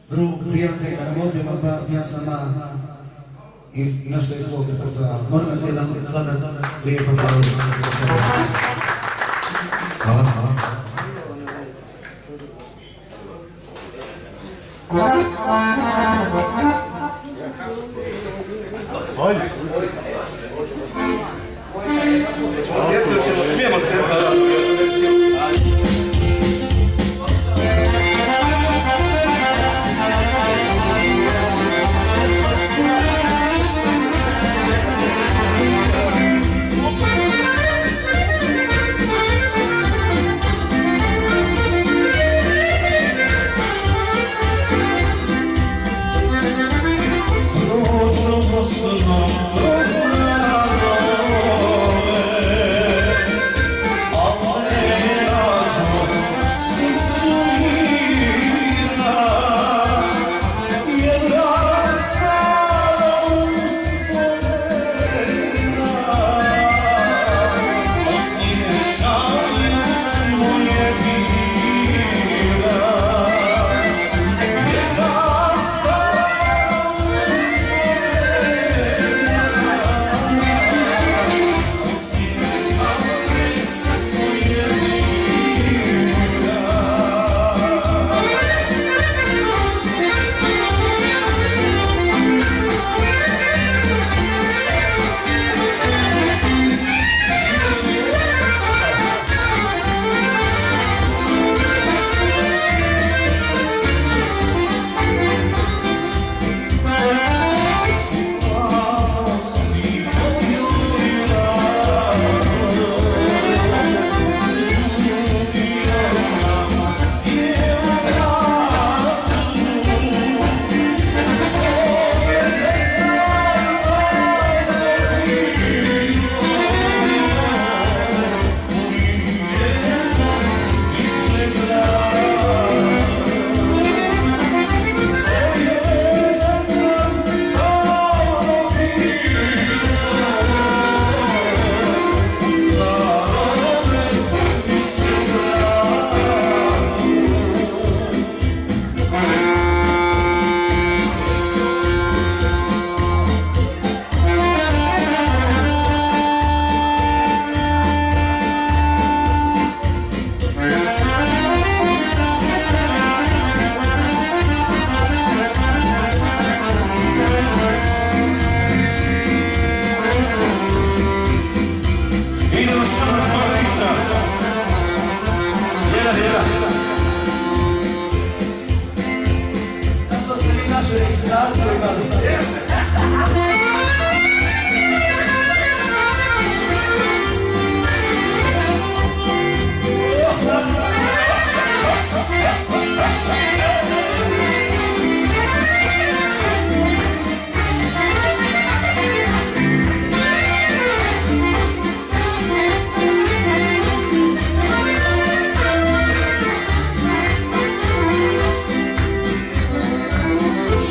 Drug prijatelj Ramodija ja sam i nešto iz svog repertoara. Moram vas jedan sada lijepo aplauz. Hvala, hvala. Bolje. Smijemo se.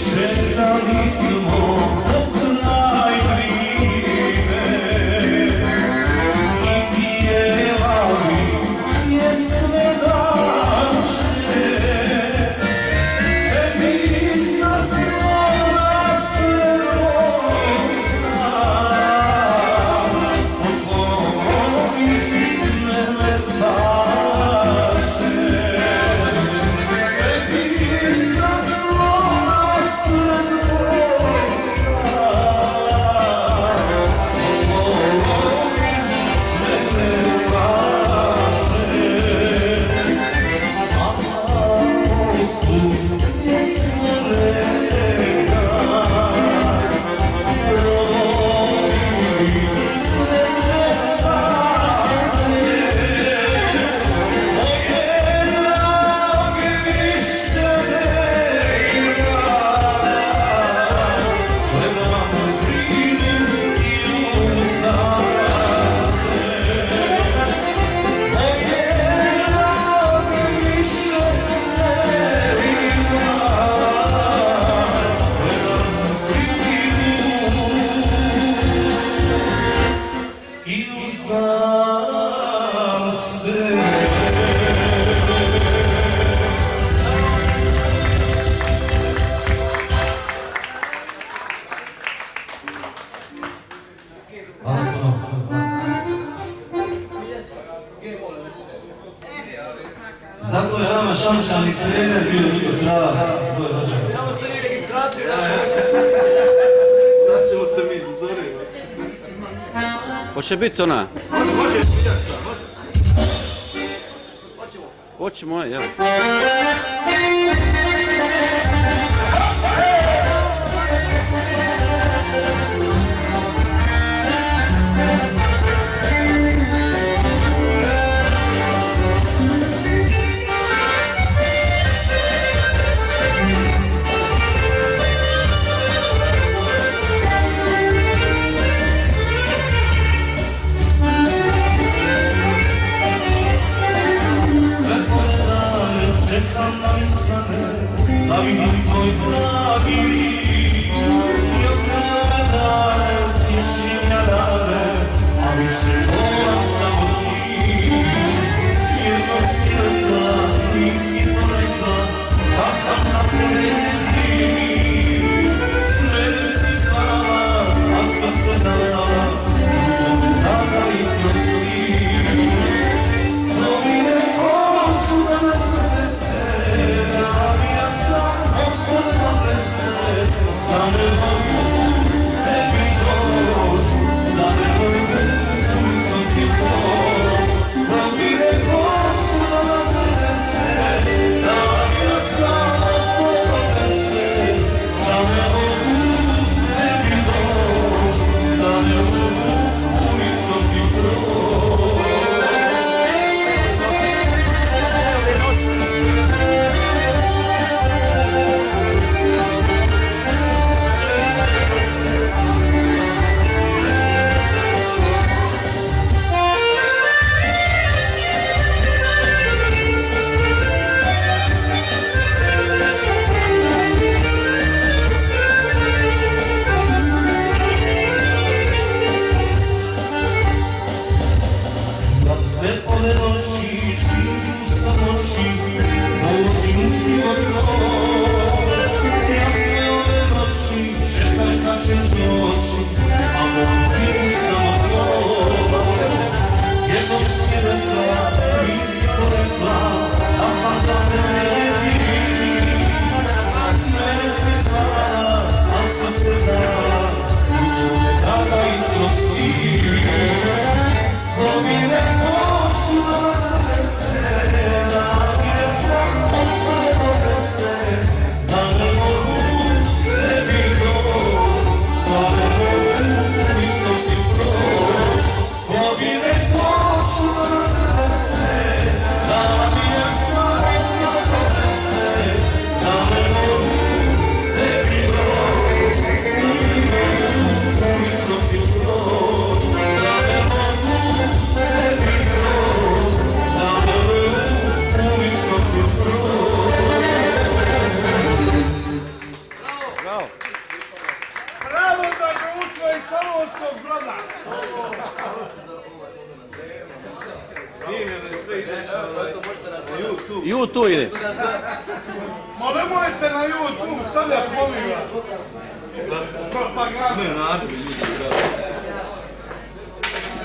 Šetali smo pokraj Drine i pjevali pjesme naše. Sebi sa slona srednog sna pokloniš me paše. Sebi sa slona srednog sna pokloniš me paše. Zato je vama šančani trener bio dugo trava, tvoj rođak. Samo ste mi registraciju, Sad ćemo se mi, zori. Hoće biti ona? Može, Miljanska, može. Hoćemo, jel? Čekam da mi stane, da vidim tvoj dragi lik. Ja sve dane, tješim ja dane, a više volam samo ti. Jednog si rekla, nisi to rekla, da sam za tebe kriv. Mene si zvala, a srce dala, tada iznosi. To mi rekao ću da nas da ne mogu tebi doći, da ne mogu ulicom ti proći. Da mi rekao ću da nas dese, da ja znam zbog dese. Da ne mogu tebi doći, da ne mogu ulicom ti proći. YouTube ide. Ma nemojte na YouTube stavljati, molim vas. Propaganda.